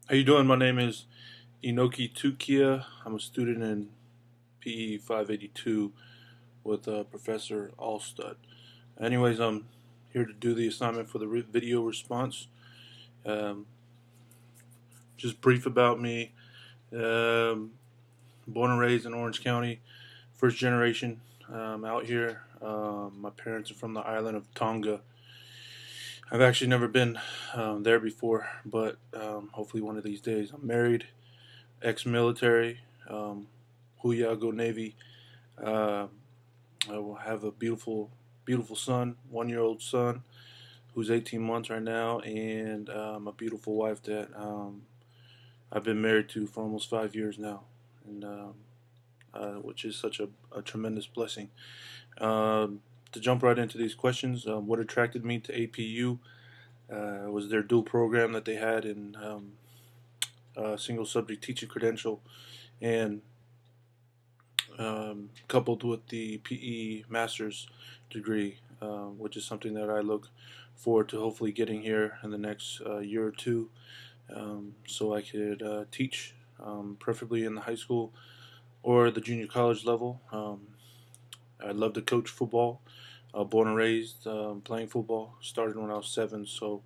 How you doing? My name is Inoki Tukia. I'm a student in PE 582 with Professor Alstot. Anyways, I'm here to do the assignment for the video response. Um, just brief about me. Um, Born and raised in Orange County, first generation out here. My parents are from the island of Tonga. I've actually never been there before, but hopefully one of these days. I'm married, ex-military, Huyago Navy. Uh, I will have a beautiful son, 1 year old son, who's 18 months right now, and a beautiful wife that I've been married to for almost 5 years now, and which is such a tremendous blessing. To jump right into these questions, what attracted me to APU was their dual program that they had in single subject teaching credential, and coupled with the PE master's degree, which is something that I look forward to hopefully getting here in the next year or two, so I could teach, preferably in the high school or the junior college level. I'd love to coach football. Born and raised playing football. Started when I was 7, so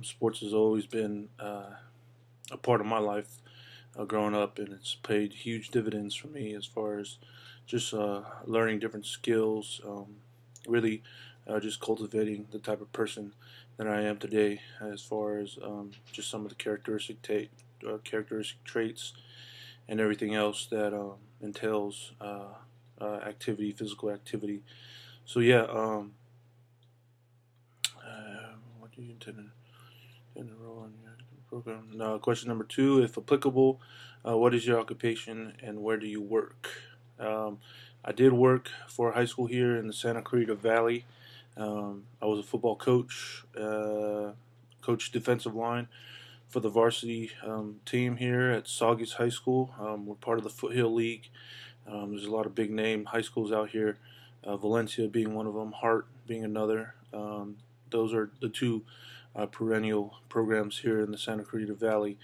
sports has always been a part of my life growing up, and it's paid huge dividends for me as far as just learning different skills, really just cultivating the type of person that I am today, as far as just some of the characteristic traits and everything else that entails activity, physical activity. So yeah, what do you intend to enroll in your program? Now, question number 2, if applicable, what is your occupation and where do you work? I did work for a high school here in the Santa Clarita Valley. I was a football coach, coached defensive line for the varsity team here at Saugus High School. We're part of the Foothill League. There's a lot of big name high schools out here, Valencia being one of them, Hart being another. Those are the two perennial programs here in the Santa Clarita Valley.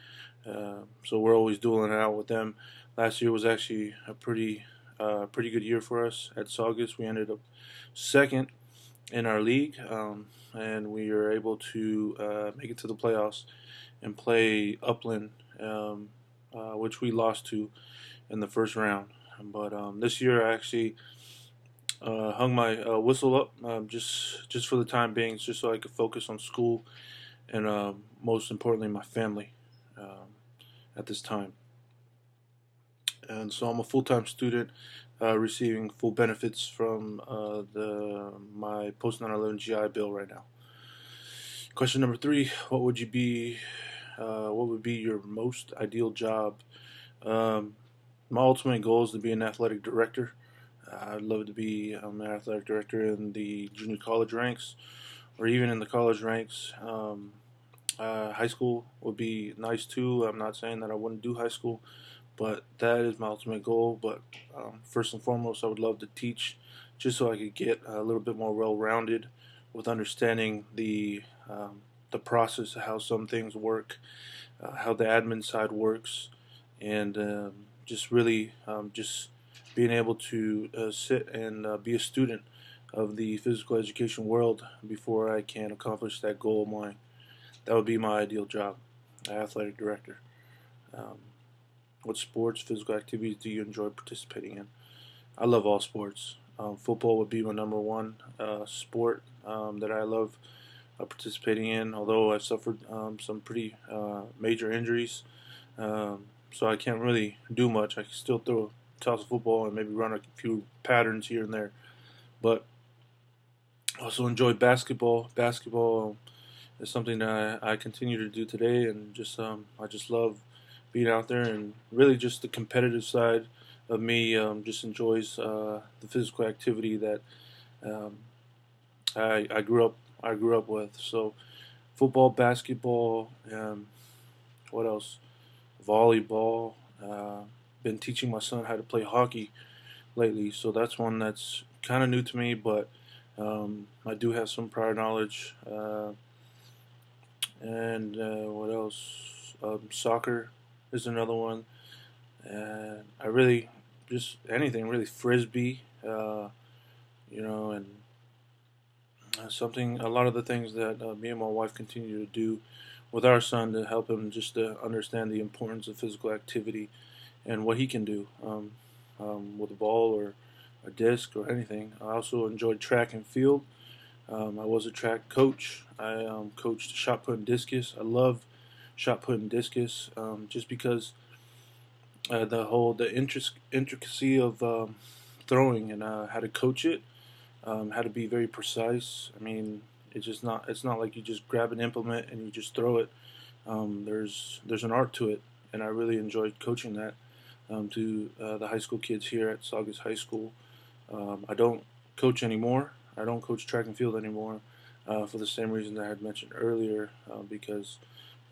So we're always dueling it out with them. Last year was actually a pretty good year for us at Saugus. We ended up second in our league, and we were able to make it to the playoffs and play Upland, which we lost to in the first round. But this year I actually hung my whistle up, just for the time being, just so I could focus on school and most importantly my family at this time. And so I'm a full-time student, receiving full benefits from my post 9/11 GI Bill right now. Question number 3: What would be your most ideal job? Um, my ultimate goal is to be an athletic director. I'd love to be an athletic director in the junior college ranks, or even in the college ranks. High school would be nice too. I'm not saying that I wouldn't do high school, but that is my ultimate goal. But first and foremost, I would love to teach, just so I could get a little bit more well-rounded with understanding the process of how some things work, how the admin side works, and just really just being able to sit and be a student of the physical education world before I can accomplish that goal of mine. That would be my ideal job, athletic director. Um, what sports, physical activities do you enjoy participating in? I love all sports. Football would be my number one sport that I love participating in, although I've suffered some pretty major injuries. So I can't really do much. I can still throw a toss of football and maybe run a few patterns here and there. But I also enjoy basketball. Basketball is something that I continue to do today, and just I just love being out there, and really just the competitive side of me just enjoys the physical activity that um, I grew up with. So football, basketball, what else? Volleyball. Been teaching my son how to play hockey lately, so that's one that's kind of new to me, but I do have some prior knowledge. And what else? Soccer is another one, and I really just anything really frisbee, and something. A lot of the things that me and my wife continue to do with our son to help him just to understand the importance of physical activity and what he can do with a ball or a disc or anything. I also enjoyed track and field. I was a track coach. I coached shot put and discus. I love shot put and discus just because the intricacy of throwing and how to coach it, how to be very precise. I mean, it's not like you just grab an implement and you just throw it. There's an art to it, and I really enjoyed coaching that to the high school kids here at Saugus High School. I don't coach anymore. I don't coach track and field anymore for the same reason that I had mentioned earlier, because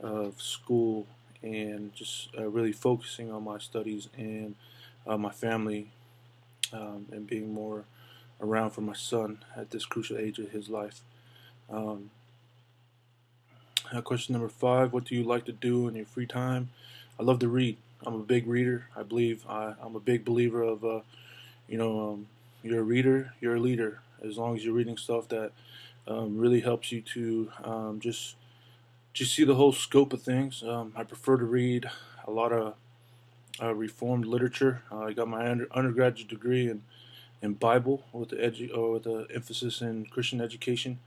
of school and just really focusing on my studies and my family, and being more around for my son at this crucial age of his life. Um, Question number 5: what do you like to do in your free time? I love to read. I'm a big reader. I'm a big believer of you're a reader, you're a leader. As long as you're reading stuff that really helps you to just see the whole scope of things. I prefer to read a lot of Reformed literature. I got my undergraduate degree in Bible with the emphasis in Christian education.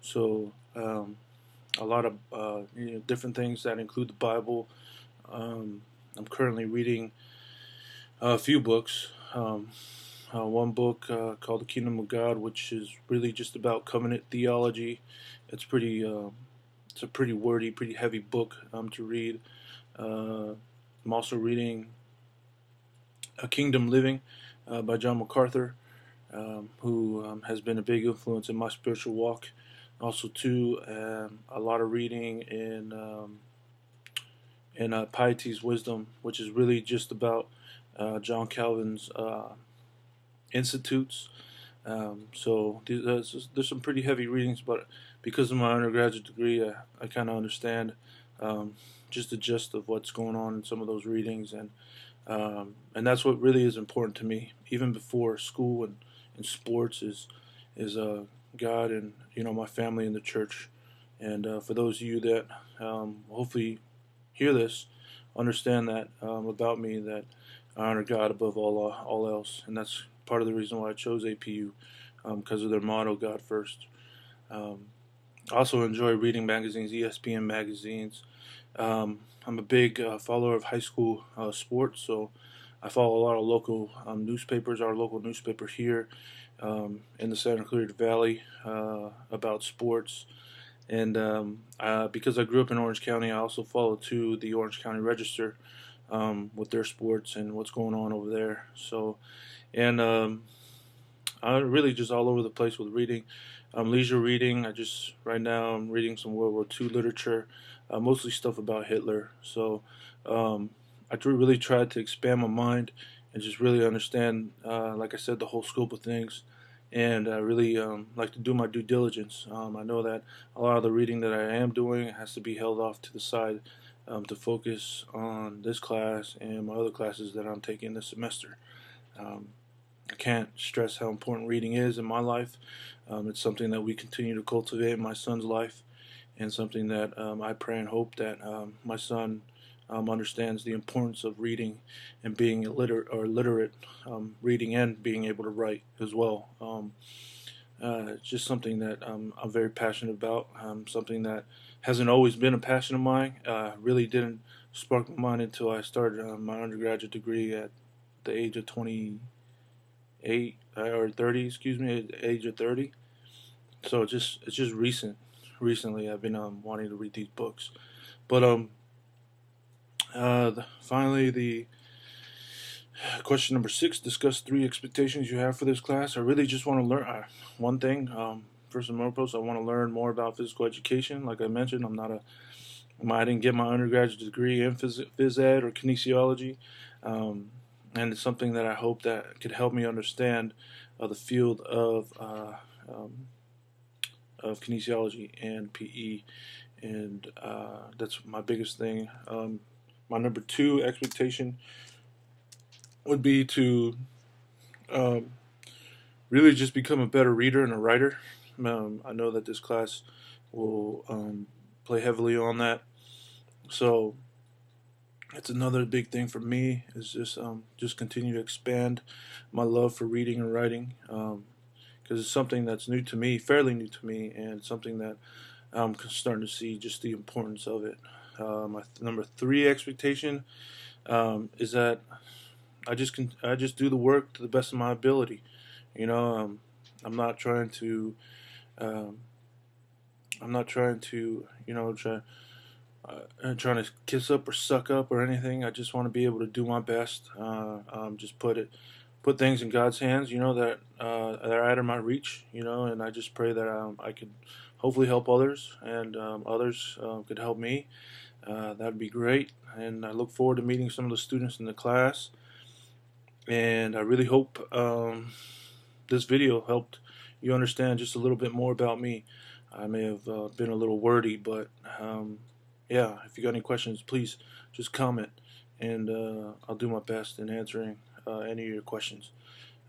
So a lot of different things that include the Bible. I'm currently reading a few books. One book called The Kingdom of God, which is really just about covenant theology. It's a pretty wordy, pretty heavy book to read. I'm also reading A Kingdom Living by John MacArthur, who has been a big influence in my spiritual walk. Also, too, a lot of reading in Piety's Wisdom, which is really just about John Calvin's institutes. So there's some pretty heavy readings, but because of my undergraduate degree, I kind of understand just the gist of what's going on in some of those readings, and that's what really is important to me, even before school and sports is God and my family and the church. And for those of you that hopefully hear this, understand that about me, that I honor God above all else, and that's part of the reason why I chose APU, because of their motto, God first. I also enjoy reading magazines, ESPN magazines. I'm a big follower of high school sports, so I follow a lot of local newspapers. Our local newspaper here in the Santa Clarita Valley about sports. And because I grew up in Orange County, I also follow too the Orange County Register with their sports and what's going on over there. So, and I'm really just all over the place with reading. Leisure reading. Right now I'm reading some World War II literature, mostly stuff about Hitler. So I really tried to expand my mind and just really understand, like I said, the whole scope of things. And I really like to do my due diligence. I know that a lot of the reading that I am doing has to be held off to the side to focus on this class and my other classes that I'm taking this semester. I can't stress how important reading is in my life. It's something that we continue to cultivate in my son's life, and something that I pray and hope that my son understands the importance of reading and being literate, reading and being able to write as well. It's just something that I'm very passionate about. Something that hasn't always been a passion of mine. Really didn't spark my mind until I started my undergraduate degree at the age of 28 or 30, excuse me, at the age of 30. So it's just recently I've been wanting to read these books. But finally, the question number 6: discuss 3 expectations you have for this class. I really just want to learn one thing. First and foremost, I want to learn more about physical education. Like I mentioned, I didn't get my undergraduate degree in phys ed or kinesiology, and it's something that I hope that could help me understand the field of kinesiology and PE, and that's my biggest thing. My number two expectation would be to um, really just become a better reader and a writer. I know that this class will play heavily on that, so that's another big thing for me is just continue to expand my love for reading and writing, because it's something that's new to me, fairly new to me, and something that I'm starting to see just the importance of it. My number three expectation is that I just do the work to the best of my ability. You know, I'm not trying to um, trying to kiss up or suck up or anything. I just want to be able to do my best. Just put things in God's hands. You know that are out of my reach. You know, and I just pray that I could hopefully help others, and others could help me. That'd be great. And I look forward to meeting some of the students in the class. And I really hope this video helped you understand just a little bit more about me. I may have been a little wordy, but yeah, if you got any questions, please just comment, and I'll do my best in answering any of your questions.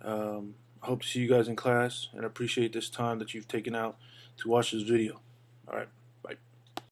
I hope to see you guys in class, and I appreciate this time that you've taken out to watch this video. All right.